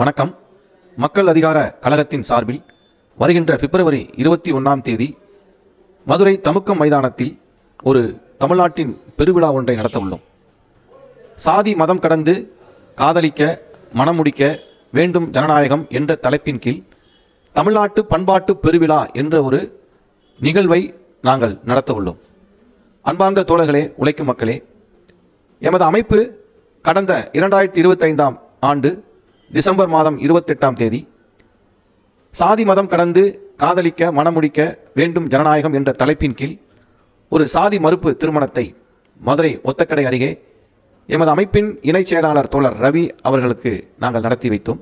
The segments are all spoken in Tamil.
வணக்கம். மக்கள் அதிகார கழகத்தின் சார்பில் வருகின்ற பிப்ரவரி 21ஆம் தேதி மதுரை தமுக்கம் மைதானத்தில் ஒரு தமிழ்நாட்டின் பெருவிழா ஒன்றை நடத்த உள்ளோம். சாதி மதம் கடந்து காதலிக்க மனம் முடிக்க வேண்டும் ஜனநாயகம் என்ற தலைப்பின் கீழ் தமிழ்நாட்டு பண்பாட்டு பெருவிழா என்ற ஒரு நிகழ்வை நாங்கள் நடத்த உள்ளோம். அன்பார்ந்த தோழர்களே, உழைக்கும் மக்களே, எமது அமைப்பு கடந்த 2025ஆம் ஆண்டு டிசம்பர் மாதம் 28ஆம் தேதி சாதி மதம் கடந்து காதலிக்க மணமுடிக்க வேண்டும் ஜனநாயகம் என்ற தலைப்பின் கீழ் ஒரு சாதி மறுப்பு திருமணத்தை மதுரை ஒத்தக்கடை அருகே எமது அமைப்பின் இணைச் செயலாளர் தோழர் ரவி அவர்களுக்கு நாங்கள் நடத்தி வைத்தோம்.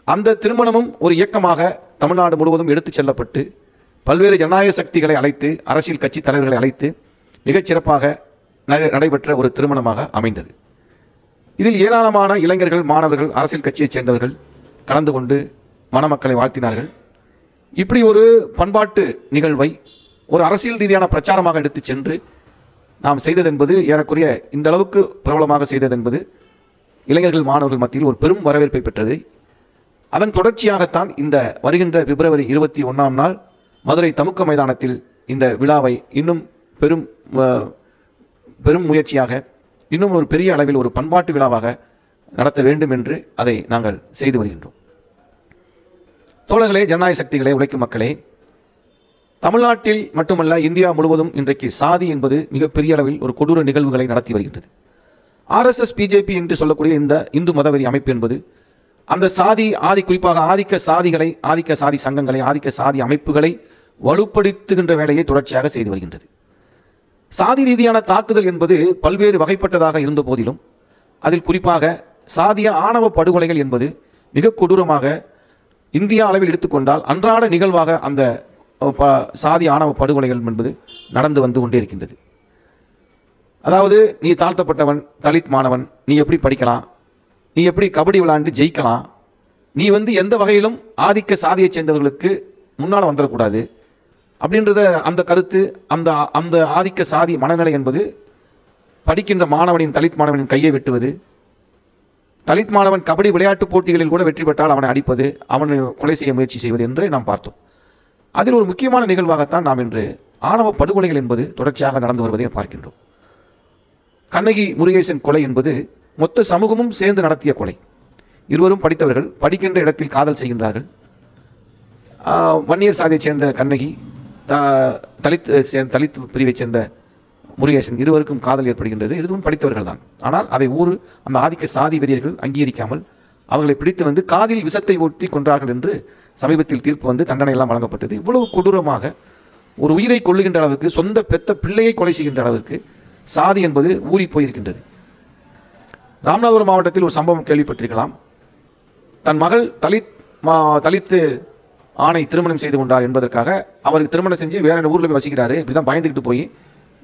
அந்த திருமணமும் ஒரு இயக்கமாக தமிழ்நாடு முழுவதும் எடுத்துச் செல்லப்பட்டு பல்வேறு ஜனநாயக சக்திகளை அழைத்து அரசியல் கட்சி தலைவர்களை அழைத்து மிகச் சிறப்பாக நடைபெற்ற ஒரு திருமணமாக அமைந்தது. இதில் ஏராளமான இளைஞர்கள், மாணவர்கள், அரசியல் கட்சியைச் சேர்ந்தவர்கள் கலந்து கொண்டு மணமக்களை வாழ்த்தினார்கள். இப்படி ஒரு பண்பாட்டு நிகழ்வை ஒரு அரசியல் ரீதியான பிரச்சாரமாக எடுத்துச் சென்று நாம் செய்ததென்பது ஏறக்குறைய இந்த அளவுக்கு பிரபலமாக செய்ததென்பது இளைஞர்கள், மாணவர்கள் மத்தியில் ஒரு பெரும் வரவேற்பை பெற்றது. அதன் தொடர்ச்சியாகத்தான் இந்த வருகின்ற பிப்ரவரி 21ஆம் நாள் மதுரை தமுக்க மைதானத்தில் இந்த விழாவை இன்னும் பெரும் முயற்சியாக இன்னும் ஒரு பெரிய அளவில் ஒரு பண்பாட்டு விழாவாக நடத்த வேண்டும் என்று அதை நாங்கள் செய்து வருகின்றோம். தோழர்களே, ஜனநாயக சக்திகளே, உழைக்கும் மக்களே, தமிழ்நாட்டில் மட்டுமல்ல இந்தியா முழுவதும் இன்றைக்கு சாதி என்பது மிகப்பெரிய அளவில் ஒரு கொடூர நிகழ்வுகளை நடத்தி வருகின்றது. RSS BJP என்று சொல்லக்கூடிய இந்த இந்து மதவெறி அமைப்பு என்பது அந்த சாதி குறிப்பாக ஆதிக்க சாதிகளை, ஆதிக்க சாதி சங்கங்களை, ஆதிக்க சாதி அமைப்புகளை வலுப்படுத்துகின்ற வேலையை தொடர்ச்சியாக செய்து வருகின்றது. சாதி ரீதியான தாக்குதல் என்பது பல்வேறு வகைப்பட்டதாக இருந்த போதிலும் அதில் குறிப்பாக சாதிய ஆணவ படுகொலைகள் என்பது மிக கொடூரமாக இந்தியா அளவில் எடுத்துக்கொண்டால் அன்றாட நிகழ்வாக அந்த சாதி ஆணவ படுகொலைகள் என்பது நடந்து வந்து கொண்டே இருக்கின்றது. அதாவது, நீ தாழ்த்தப்பட்டவன், தலித் மாணவன், நீ எப்படி படிக்கலாம், நீ எப்படி கபடி விளையாண்டு ஜெயிக்கலாம், நீ எந்த வகையிலும் ஆதிக்க சாதியைச் சேர்ந்தவர்களுக்கு முன்னால் வந்துடக்கூடாது அப்படின்றத அந்த கருத்து, அந்த ஆதிக்க சாதி மனநிலை என்பது படிக்கின்ற மாணவனின், தலித் மாணவனின் கையை வெட்டுவது, தலித் மாணவன் கபடி விளையாட்டு போட்டிகளில் கூட வெற்றி பெற்றால் அவனை அடிப்பது, அவனை கொலை செய்ய முயற்சி செய்வது என்று நாம் பார்த்தோம். அதில் ஒரு முக்கியமான நிகழ்வாகத்தான் நாம் இன்று ஆணவ படுகொலைகள் என்பது தொடர்ச்சியாக நடந்து வருவதை பார்க்கின்றோம். கண்ணகி முருகேசன் கொலை என்பது மொத்த சமூகமும் சேர்ந்து நடத்திய கொலை. இருவரும் படித்தவர்கள், படிக்கின்ற இடத்தில் காதல் செய்கின்றார்கள். வன்னியர் சாதியைச் சேர்ந்த கண்ணகி, தலித் பிரிவைச் சேர்ந்த முருகேசன், இருவருக்கும் காதல் ஏற்படுகின்றது. இருவரும் படித்தவர்கள் தான். ஆனால் அதை அந்த ஆதிக்க சாதி வெறியர்கள் அங்கீகரிக்காமல் அவர்களை பிடித்து காதில் விஷத்தை ஊற்றி கொன்றார்கள் என்று சமீபத்தில் தீர்ப்பு தண்டனை எல்லாம் வழங்கப்பட்டது. இவ்வளவு கொடூரமாக ஒரு உயிரை கொள்ளுகின்ற அளவுக்கு, சொந்த பெத்த பிள்ளையை கொலை செய்கின்ற அளவுக்கு சாதி என்பது ஊறி போயிருக்கின்றது. ராமநாதபுரம் மாவட்டத்தில் ஒரு சம்பவம் கேள்விப்பட்டிருக்கலாம். தன் மகள் தலித்து ஆணை திருமணம் செய்து கொண்டார் என்பதற்காக அவருக்கு திருமணம் செஞ்சு வேற ஊரில் போய் வசிக்கிறாரு. இப்படிதான் பயந்துக்கிட்டு போய்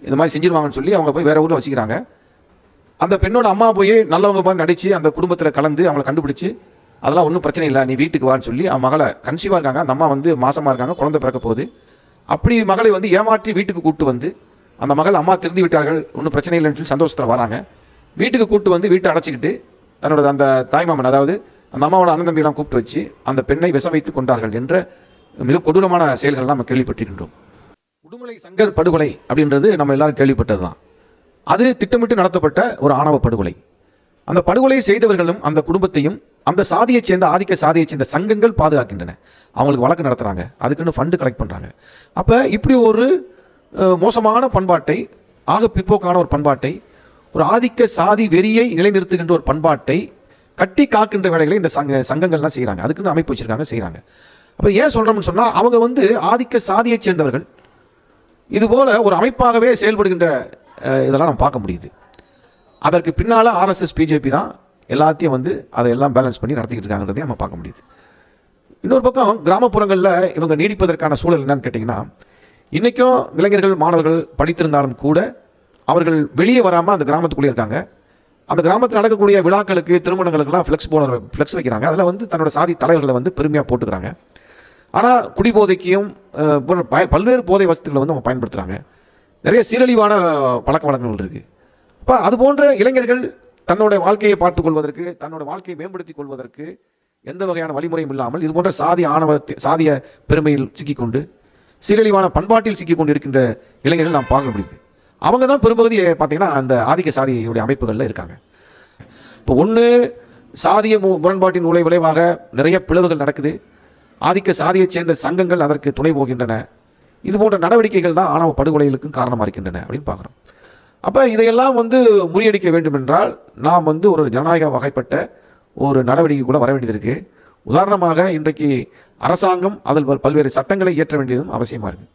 இந்த மாதிரி செஞ்சிருவாங்கன்னு சொல்லி அவங்க போய் வேற ஊரில் வசிக்கிறாங்க. அந்த பெண்ணோட அம்மா போய் நல்லவங்க மாதிரி நடிச்சு அந்த குடும்பத்தில் கலந்து அவங்களை கண்டுபிடிச்சு, அதெல்லாம் ஒன்றும் பிரச்சனை இல்லை, நீ வீட்டுக்கு வான்னு சொல்லி அவன் மகளை கன்சீவாக இருக்காங்க, அந்த அம்மா மாசமாக இருக்காங்க, குழந்தை பிறக்க போகுது. அப்படி மகளை ஏமாற்றி வீட்டுக்கு கூப்பிட்டு அந்த மகள் அம்மா திருந்தி விட்டார்கள், ஒன்றும் பிரச்சனை இல்லைன்னு சொல்லி சந்தோஷத்தில் வராங்க. வீட்டுக்கு கூப்பிட்டு வீட்டை அடைச்சிக்கிட்டு தன்னோட அந்த தாய்மாமன், அதாவது அந்த அம்மாவோட அண்ணன் தம்பியெல்லாம் கூப்பிட்டு வச்சு அந்த பெண்ணை விஷ வைத்து கொண்டார்கள் என்ற மிக கொடூரமான செயல்கள் நம்ம கேள்விப்பட்டிருக்கின்றோம். உடுமலை சங்கர் படுகொலை அப்படின்றது நம்ம எல்லாரும் கேள்விப்பட்டது தான். அது திட்டமிட்டு நடத்தப்பட்ட ஒரு ஆணவ படுகொலை. அந்த படுகொலை செய்தவர்களும் அந்த குடும்பத்தையும் அந்த சாதியைச் சேர்ந்த, ஆதிக்க சாதியைச் சேர்ந்த சங்கங்கள் பாதுகாக்கின்றன. அவங்களுக்கு வழக்கு நடத்துறாங்க, அதுக்குன்னு ஃபண்டு கலெக்ட் பண்றாங்க. அப்ப இப்படி ஒரு மோசமான பண்பாட்டை, ஆக பிற்போக்கான ஒரு பண்பாட்டை, ஒரு ஆதிக்க சாதி வெறியை நிலைநிறுத்துகின்ற ஒரு பண்பாட்டை கட்டி காக்கின்ற வேலைகளை இந்த சங்கங்கள்லாம் செய்கிறாங்க. அதுக்குன்னு அமைப்பு வச்சிருக்காங்க, செய்கிறாங்க. அப்போ ஏன் சொல்கிறோம்னு சொன்னால், அவங்க ஆதிக்க சாதியைச் சேர்ந்தவர்கள் இதுபோல ஒரு அமைப்பாகவே செயல்படுகின்ற இதெல்லாம் நம்ம பார்க்க முடியுது. அதற்கு பின்னால் RSS BJP தான் எல்லாத்தையும் அதையெல்லாம் பேலன்ஸ் பண்ணி நடத்திக்கிட்டு இருக்காங்கிறதையும் நம்ம பார்க்க முடியுது. இன்னொரு பக்கம் கிராமப்புறங்களில் இவங்க நீடிப்பதற்கான சூழல் என்னன்னு கேட்டிங்கன்னா, இன்றைக்கும் இளைஞர்கள், மாணவர்கள் படித்திருந்தாலும் கூட அவர்கள் வெளியே வராமல் அந்த கிராமத்துக்குள்ளே இருக்காங்க. அந்த கிராமத்தில் நடக்கக்கூடிய விழாக்களுக்கு, திருமணங்களுக்கெல்லாம் ஃப்ளெக்ஸ் வைக்கிறாங்க. அதில் தன்னோட சாதி தலைவர்களை பெருமையாக போட்டுக்கிறாங்க. ஆனால் குடிபோதைக்கும் பல்வேறு போதை வசதிகளை அவங்க பயன்படுத்துகிறாங்க. நிறைய சீரழிவான பழக்க வழக்கங்கள் இருக்குது. அப்போ அது போன்ற இளைஞர்கள் தன்னோட வாழ்க்கையை பார்த்துக் கொள்வதற்கு, தன்னோட வாழ்க்கையை மேம்படுத்திக் கொள்வதற்கு எந்த வகையான வழிமுறையும் இல்லாமல் இது போன்ற சாதிய பெருமையில் சிக்கிக்கொண்டு சீரழிவான பண்பாட்டில் சிக்கிக்கொண்டு இருக்கின்ற இளைஞர்கள் நாம் பார்க்க முடியுது. அவங்க தான் பெரும்பகுதி பார்த்தீங்கன்னா அந்த ஆதிக்க சாதியுடைய அமைப்புகளில் இருக்காங்க. இப்போ ஒன்று சாதிய முரண்பாட்டின் விளைவாக நிறைய பிளவுகள் நடக்குது. ஆதிக்க சாதியைச் சேர்ந்த சங்கங்கள் அதற்கு துணை போகின்றன. இது போன்ற நடவடிக்கைகள் தான் ஆணவ படுகொலைகளுக்கும் காரணமாக இருக்கின்றன அப்படின்னு பார்க்குறோம். அப்போ இதையெல்லாம் முறியடிக்க வேண்டும் என்றால் நாம் ஒரு ஜனநாயக வகைப்பட்ட ஒரு நடவடிக்கை கூட வர வேண்டியது இருக்குது. உதாரணமாக இன்றைக்கு அரசாங்கம் அதில் பல்வேறு சட்டங்களை இயற்ற வேண்டியதும் அவசியமாக இருக்குது.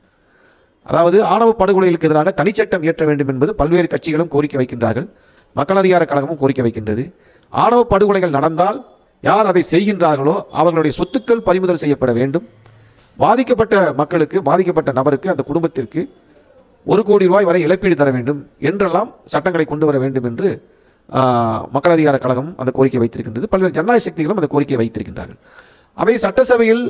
அதாவது ஆணவ படுகொலைகளுக்கு எதிராக தனிச்சட்டம் இயற்ற வேண்டும் என்பது பல்வேறு கட்சிகளும் கோரிக்கை வைக்கின்றார்கள். மக்கள் அதிகார கழகமும் கோரிக்கை வைக்கின்றது. ஆணவ படுகொலைகள் நடந்தால் யார் அதை செய்கின்றார்களோ அவர்களுடைய சொத்துக்கள் பறிமுதல் செய்யப்பட வேண்டும். பாதிக்கப்பட்ட மக்களுக்கு, பாதிக்கப்பட்ட நபருக்கு, அந்த குடும்பத்திற்கு 1 கோடி ரூபாய் வரை இழப்பீடு தர வேண்டும் என்றெல்லாம் சட்டங்களை கொண்டு வர வேண்டும் என்று மக்கள் அதிகார கழகம் அந்த கோரிக்கை வைத்திருக்கின்றது. பல்வேறு ஜனநாயக சக்திகளும் அந்த கோரிக்கையை வைத்திருக்கின்றார்கள். அதை சட்டசபையில்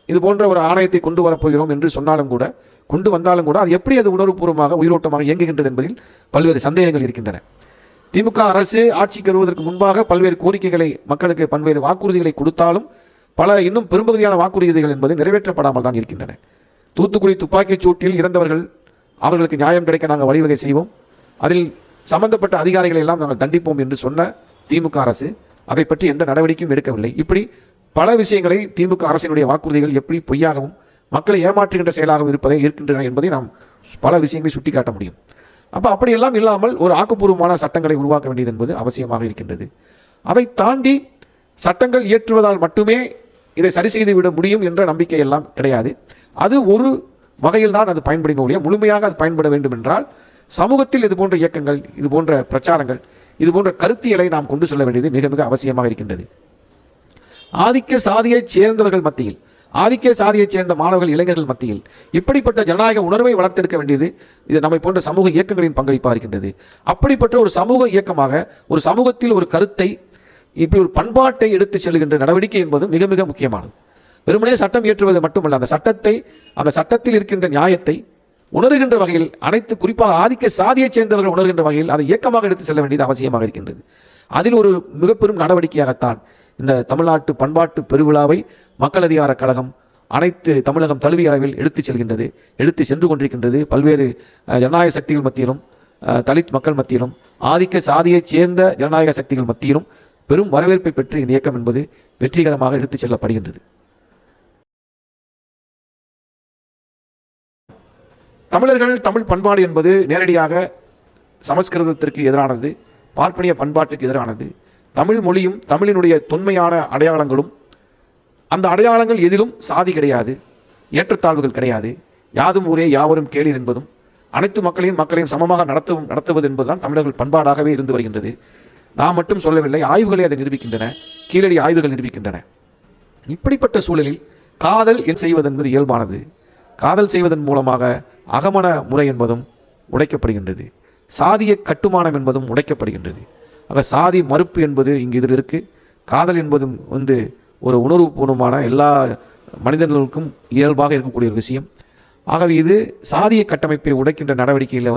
இது போன்ற ஒரு ஆணையத்தை கொண்டு வரப்போகிறோம் என்று சொன்னாலும் கூட, கொண்டு வந்தாலும் கூட அது எப்படி அது உணர்வுபூர்வமாக உயிரோட்டமாக இயங்குகின்றது என்பதில் பல்வேறு சந்தேகங்கள் இருக்கின்றன. திமுக அரசு ஆட்சிக்கு வருவதற்கு முன்பாக பல்வேறு கோரிக்கைகளை, மக்களுக்கு பல்வேறு வாக்குறுதிகளை கொடுத்தாலும் இன்னும் பெரும்பகுதியான வாக்குறுதிகள் என்பது நிறைவேற்றப்படாமல் தான் இருக்கின்றன. தூத்துக்குடி துப்பாக்கிச் சூட்டில் இறந்தவர்கள், அவர்களுக்கு நியாயம் கிடைக்க நாங்கள் வழிவகை செய்வோம், அதில் சம்பந்தப்பட்ட அதிகாரிகளை எல்லாம் நாங்கள் தண்டிப்போம் என்று சொன்ன திமுக அரசு அதை பற்றி எந்த நடவடிக்கையும் எடுக்கவில்லை. இப்படி பல விஷயங்களை திமுக அரசினுடைய வாக்குறுதிகள் எப்படி பொய்யாகவும் மக்களை ஏமாற்றுகின்ற செயலாகவும் இருக்கின்றன என்பதை நாம் பல விஷயங்களை சுட்டிக்காட்ட முடியும். அப்போ அப்படியெல்லாம் இல்லாமல் ஒரு ஆக்கப்பூர்வமான சட்டங்களை உருவாக்க வேண்டியது என்பது அவசியமாக இருக்கின்றது. அதை தாண்டி சட்டங்கள் இயற்றுவதால் மட்டுமே இதை சரி செய்து விட முடியும் என்ற நம்பிக்கை எல்லாம் கிடையாது. அது ஒரு வகையில் தான் அது பயன்படுத்த முடியும். முழுமையாக அது பயன்பட வேண்டும் என்றால் சமூகத்தில் இது போன்ற இயக்கங்கள், இது போன்ற பிரச்சாரங்கள், இது போன்ற கருத்தியலை நாம் கொண்டு செல்ல வேண்டியது மிக மிக அவசியமாக இருக்கின்றது. ஆதிக்க சாதியைச் சேர்ந்தவர்கள் மத்தியில், ஆதிக்க சாதியைச் சேர்ந்த மாணவர்கள், இளைஞர்கள் மத்தியில் இப்படிப்பட்ட ஜனநாயக உணர்வை வளர்த்தெடுக்க வேண்டியது இது நம்மை போன்ற சமூக இயக்கங்களின் பங்களிப்பாக இருக்கின்றது. அப்படிப்பட்ட ஒரு சமூக இயக்கமாக ஒரு சமூகத்தில் ஒரு கருத்தை, இப்படி ஒரு பண்பாட்டை எடுத்து செல்கின்ற நடவடிக்கை என்பது மிக மிக முக்கியமானது. வெறுமனே சட்டம் இயற்றுவது மட்டுமல்ல, அந்த சட்டத்தில் இருக்கின்ற நியாயத்தை உணர்கின்ற வகையில், அனைத்து குறிப்பாக ஆதிக்க சாதியைச் சேர்ந்தவர்கள் உணர்கின்ற வகையில் அதை இயக்கமாக எடுத்து செல்ல வேண்டியது அவசியமாக இருக்கின்றது. அதில் ஒரு மிக பெரும் நடவடிக்கையாகத்தான் இந்த தமிழ்நாட்டு பண்பாட்டு பெருவிழாவை மக்கள் அதிகார கழகம் அனைத்து தமிழகம் தழுவிய அளவில் எடுத்து சென்று கொண்டிருக்கின்றது. பல்வேறு ஜனநாயக சக்திகள் மத்தியிலும், தலித் மக்கள் மத்தியிலும், ஆதிக்க சாதியைச் சேர்ந்த ஜனநாயக சக்திகள் மத்தியிலும் பெரும் வரவேற்பை பெற்று இந்த இயக்கம் என்பது வெற்றிகரமாக எடுத்துச் செல்லப்படுகின்றது. தமிழர்கள், தமிழ் பண்பாடு என்பது நேரடியாக சமஸ்கிருதத்திற்கு எதிரானது, பார்ப்பனிய பண்பாட்டுக்கு எதிரானது. தமிழ் மொழியும் தமிழினுடைய தொன்மையான அடையாளங்களும், அந்த அடையாளங்கள் எதிலும் சாதி கிடையாது, ஏற்றத்தாழ்வுகள் கிடையாது, யாதும் ஊரே யாவரும் கேளீர் என்பதும், அனைத்து மக்களையும் சமமாக நடத்துவது என்பதுதான் தமிழர்கள் பண்பாடாகவே இருந்து வருகின்றது. நாம் மட்டும் சொல்லவில்லை, ஆய்வுகளை அதை நிரூபிக்கின்றன, கீழடி ஆய்வுகள் நிரூபிக்கின்றன. இப்படிப்பட்ட சூழலில் காதல் செய்வது என்பது இயல்பானது. காதல் செய்வதன் மூலமாக அகமண முறை என்பதும் உடைக்கப்படுகின்றது, சாதிய கட்டுமானம் என்பதும் உடைக்கப்படுகின்றது. ஆக சாதி மறுப்பு என்பது இங்கு இதில் இருக்கு. காதல் என்பதும் ஒரு உணர்வுபூர்வமான எல்லா மனிதர்களுக்கும் இயல்பாக இருக்கக்கூடிய ஒரு விஷயம். ஆகவே இது சாதிய கட்டமைப்பை உடைக்கின்ற நடவடிக்கையில்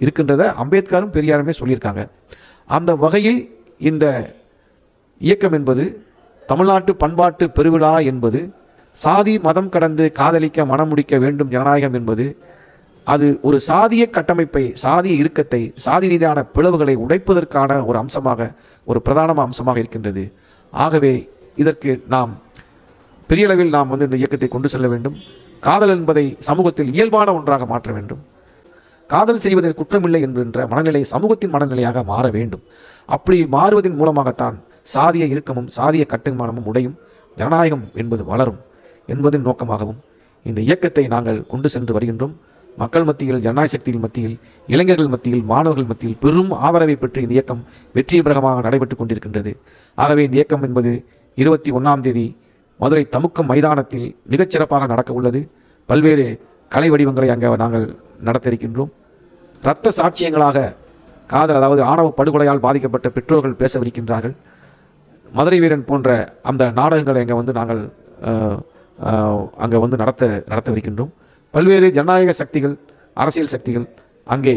இருக்கின்றத அம்பேத்கரும் பெரியாருமே சொல்லியிருக்காங்க. அந்த வகையில் இந்த இயக்கம் என்பது, தமிழ்நாட்டு பண்பாட்டு பெருவிழா என்பது, சாதி மதம் கடந்து காதலிக்க மனம் முடிக்க வேண்டும் ஜனநாயகம் என்பது, அது ஒரு சாதிய கட்டமைப்பை, சாதிய இறுக்கத்தை, சாதி ரீதியான பிளவுகளை உடைப்பதற்கான ஒரு அம்சமாக, ஒரு பிரதான அம்சமாக இருக்கின்றது. ஆகவே இதற்கு நாம் பெரிய அளவில் நாம் இந்த இயக்கத்தை கொண்டு செல்ல வேண்டும். காதல் என்பதை சமூகத்தில் இயல்பான ஒன்றாக மாற்ற வேண்டும். காதல் செய்வதில் குற்றமில்லை என்கின்ற மனநிலை சமூகத்தின் மனநிலையாக மாற வேண்டும். அப்படி மாறுவதன் மூலமாகத்தான் சாதிய இறுக்கமும் சாதிய கட்டுமானமும் உடையும், ஜனநாயகம் என்பது வளரும் என்பதன் நோக்கமாகவும் இந்த இயக்கத்தை நாங்கள் கொண்டு சென்று வருகின்றோம். மக்கள் மத்தியில், ஜனநாயக சக்திகள் மத்தியில், இளைஞர்கள் மத்தியில், மாணவர்கள் மத்தியில் பெரும் ஆதரவை பெற்று இந்த இயக்கம் வெற்றிகரமாக நடைபெற்றுக் கொண்டிருக்கின்றது. ஆகவே இந்த இயக்கம் என்பது 21ஆம் தேதி மதுரை தமுக்கம் மைதானத்தில் மிகச்சிறப்பாக நடக்க உள்ளது. பல்வேறு கலை வடிவங்களை அங்கே நாங்கள் நடத்த இருக்கின்றோம். இரத்த சாட்சியங்களாக காதல், அதாவது ஆணவ படுகொலையால் பாதிக்கப்பட்ட பெற்றோர்கள் பேசவிருக்கின்றார்கள். மதுரை வீரன் போன்ற அந்த நாடகங்களை அங்கே நாங்கள் அங்கே நடத்தவிருக்கின்றோம். பல்வேறு ஜனநாயக சக்திகள், அரசியல் சக்திகள் அங்கே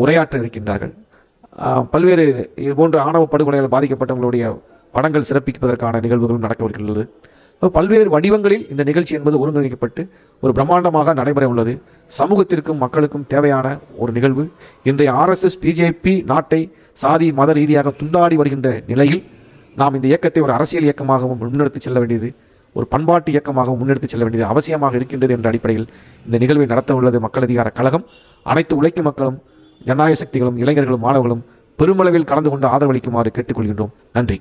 உரையாற்ற இருக்கின்றார்கள். பல்வேறு இது போன்ற ஆணவ படுகொலையால் பாதிக்கப்பட்டவங்களுடைய படங்கள் சிறப்பிப்பதற்கான நிகழ்வுகளும் நடக்கவிருக்கிறது. பல்வேறு வடிவங்களில் இந்த நிகழ்ச்சி என்பது ஒருங்கிணைக்கப்பட்டு ஒரு பிரம்மாண்டமாக நடைபெற உள்ளது. சமூகத்திற்கும் மக்களுக்கும் தேவையான ஒரு நிகழ்வு. இன்றைய RSS BJP நாட்டை சாதி மத ரீதியாக துண்டாடி வருகின்ற நிலையில் நாம் இந்த இயக்கத்தை ஒரு அரசியல் இயக்கமாகவும் முன்னெடுத்து செல்ல வேண்டியது, ஒரு பண்பாட்டு இயக்கமாகவும் முன்னெடுத்து செல்ல வேண்டியது அவசியமாக இருக்கின்றது என்ற அடிப்படையில் இந்த நிகழ்வை நடத்த உள்ளது மக்கள் அதிகார கழகம். அனைத்து உழைக்கும் மக்களும், ஜனநாயக சக்திகளும், இளைஞர்களும், மாணவர்களும் பெருமளவில் கலந்து கொண்டு ஆதரவளிக்குமாறு கேட்டுக்கொள்கின்றோம். நன்றி.